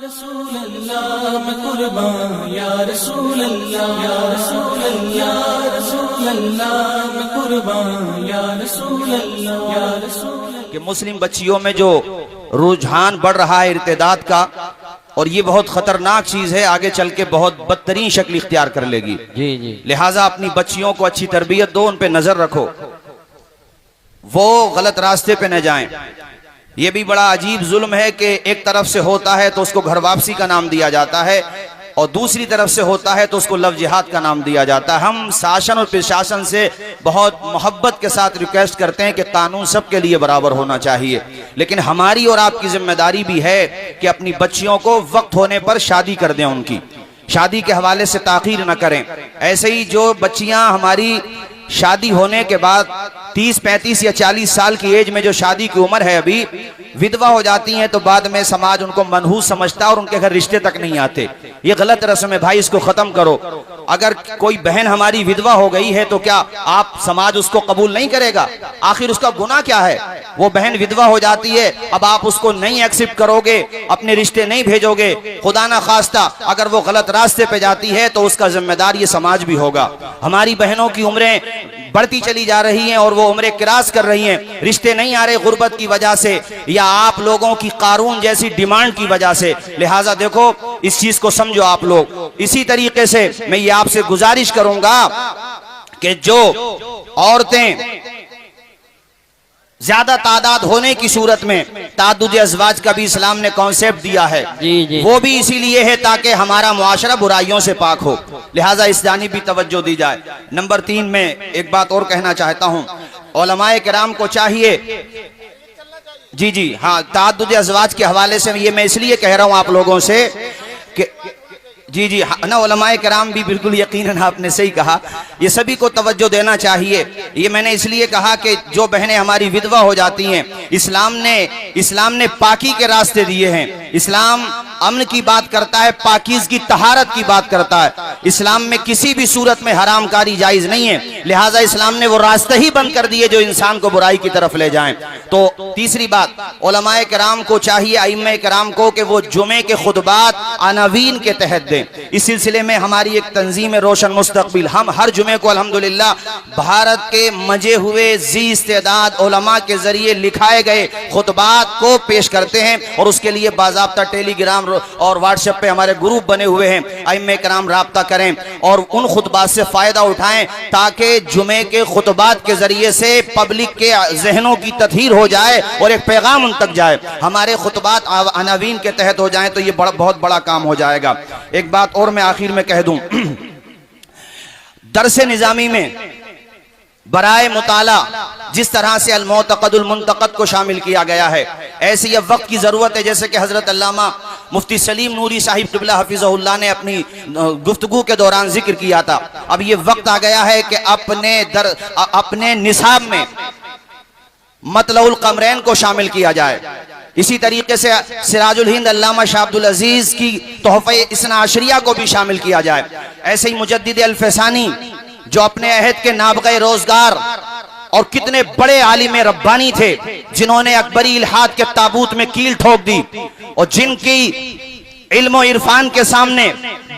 رسول اللہ میں قربان یا رسول اللہ یا رسول اللہ یا رسول اللہ میں قربان یا رسول اللہ یا رسول اللہ۔ کہ مسلم بچیوں میں جو رجحان بڑھ رہا ہے ارتداد کا، اور یہ بہت خطرناک چیز ہے، آگے چل کے بہت بدترین شکل اختیار کر لے گی۔ لہٰذا اپنی بچیوں کو اچھی تربیت دو، ان پہ نظر رکھو، وہ غلط راستے پہ نہ جائیں۔ یہ بھی بڑا عجیب ظلم ہے کہ ایک طرف سے ہوتا ہے تو اس کو گھر واپسی کا نام دیا جاتا ہے، اور دوسری طرف سے ہوتا ہے تو اس کو لو جہاد کا نام دیا جاتا ہے۔ ہم شاشن اور پرشاسن سے بہت محبت کے ساتھ ریکویسٹ کرتے ہیں کہ قانون سب کے لیے برابر ہونا چاہیے، لیکن ہماری اور آپ کی ذمہ داری بھی ہے کہ اپنی بچیوں کو وقت ہونے پر شادی کر دیں، ان کی شادی کے حوالے سے تاخیر نہ کریں۔ ایسے ہی جو بچیاں ہماری شادی ہونے کے بعد 30 35 یا 40 سال کی ایج میں جو شادی کی عمر ہے ابھی ودوا ہو جاتی ہیں، تو بعد میں سماج ان کو منحوس سمجھتا ہے اور ان کے گھر رشتے تک نہیں آتے۔ یہ غلط رسم ہے بھائی، اس کو ختم کرو۔ اگر کوئی بہن ہماری ودوا ہو گئی ہے تو کیا آپ سماج اس کو قبول نہیں کرے گا؟ آخر اس کا گناہ کیا ہے؟ وہ بہن ودوا ہو جاتی ہے، اب آپ اس کو نہیں ایکسپٹ کرو گے، اپنے رشتے نہیں بھیجو گے، خدا نہ خواستہ اگر وہ غلط راستے پہ جاتی ہے تو اس کا ذمہ دار یہ سماج بھی ہوگا۔ ہماری بہنوں کی عمریں بڑھتی چلی جا رہی ہیں اور وہ عمریں کراس کر رہی ہیں، رشتے نہیں آ رہے غربت کی وجہ سے یا آپ لوگوں کی قارون جیسی ڈیمانڈ کی وجہ سے۔ لہٰذا دیکھو، اس چیز کو سمجھو آپ لوگ۔ اسی طریقے سے میں یہ آپ سے گزارش کروں گا کہ جو عورتیں زیادہ تعداد ہونے کی صورت میں تعدد ازواج کا بھی اسلام نے کانسیپٹ دیا ہے، وہ بھی اسی لیے ہے تاکہ ہمارا معاشرہ برائیوں سے پاک ہو، لہٰذا اس جانب بھی توجہ دی جائے۔ نمبر 3 میں ایک بات اور کہنا چاہتا ہوں، علماء کرام کو چاہیے، ہاں، تعدد ازواج کے حوالے سے یہ میں اس لیے کہہ رہا ہوں آپ لوگوں سے کہ نا علماء کرام بھی بالکل یقیناً آپ نے صحیح کہا، یہ سبھی کو توجہ دینا چاہیے۔ یہ میں نے اس لیے کہا کہ جو بہنیں ہماری ودوا ہو جاتی ہیں، اسلام نے پاکی کے راستے دیے ہیں۔ اسلام امن کی بات کرتا ہے، پاکیزگی طہارت کی بات کرتا ہے۔ اسلام میں کسی بھی صورت میں حرام کاری جائز نہیں ہے، لہٰذا اسلام نے وہ راستے ہی بند کر دیے جو انسان کو برائی کی طرف لے جائیں۔ تو تیسری بات، علماء کرام کو چاہیے، ائمہ کرام کو، کہ وہ جمعے کے خطبات عناوین کے تحت دیں۔ اس سلسلے میں ہماری ایک تنظیم روشن مستقبل، ہم ہر جمعے کو الحمدللہ بھارت کے مجے ہوئے ذی استعداد علماء کے ذریعے لکھائے گئے خطبات کو پیش کرتے ہیں، اور اس کے لیے باضابطہ ٹیلی گرام اور واٹس ایپ پہ ہمارے گروپ بنے ہوئے ہیں۔ ائمہ کرام رابطہ کریں اور ان خطبات سے فائدہ اٹھائیں تاکہ جمعے کے خطبات کے ذریعے سے پبلک کے ذہنوں کی تطہیر ہو جائے اور ایک پیغام ان تک جائے۔ ہمارے خطبات عناوین کے تحت ہو جائیں تو یہ بہت بڑا کام ہو جائے گا۔ ایک بات اور میں آخر میں کہہ دوں، درس نظامی میں برائے مطالعہ جس طرح سے المعتقد المنتقد کو شامل کیا گیا ہے، ایسے یہ وقت کی ضرورت ہے، جیسے کہ حضرت علامہ مفتی سلیم نوری صاحب قبلہ حفظہ اللہ نے اپنی گفتگو کے دوران ذکر کیا تھا۔ اب یہ وقت آ گیا ہے کہ اپنے نصاب میں مطلع القمرین کو شامل کیا جائے۔ اسی طریقے سے سراج الہند علامہ شاہ عبدالعزیز کی تحفہ اثنا عشریہ کو بھی شامل کیا جائے۔ ایسے ہی مجدد الفسانی جو اپنے عہد کے نابغہ روزگار اور کتنے بڑے عالم ربانی تھے، جنہوں نے اکبری الحاد کے تابوت میں کیل ٹھوک دی اور جن کی علم و عرفان کے سامنے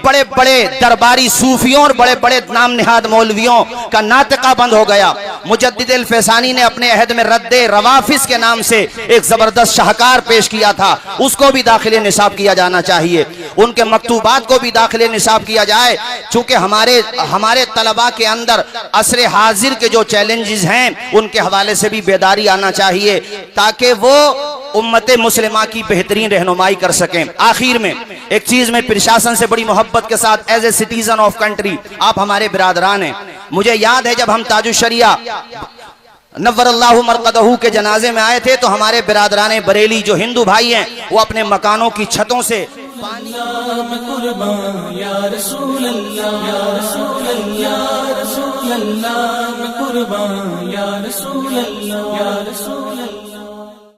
بڑے بڑے درباری صوفیوں اور بڑے بڑے نام نہاد مولویوں کا ناطقہ بند ہو گیا۔ مجدد الفسانی نے اپنے عہد میں رد روافظ کے نام سے ایک زبردست شاہکار پیش کیا تھا، اس کو بھی داخل نصاب کیا جانا چاہیے، ان کے مکتوبات کو بھی داخل نصاب کیا جائے، چونکہ ہمارے طلباء کے اندر عصر حاضر کے جو چیلنجز ہیں ان کے حوالے سے بھی بیداری آنا چاہیے تاکہ وہ امت مسلمہ کی بہترین رہنمائی کر سکیں۔ آخر میں ایک چیز میں پرشاسن سے بڑی محبت کے ساتھ as a citizen of country, آپ ہمارے برادران ہیں، مجھے یاد ہے جب ہم تاج الشریعہ نور اللہ مرقدہ کے جنازے میں آئے تھے تو ہمارے برادران بریلی جو ہندو بھائی ہیں وہ اپنے مکانوں کی چھتوں سے میں قربان یا رسول اللہ یا رسول اللہ یا رسول اللہ میں قربان یا رسول اللہ یا رسول اللہ۔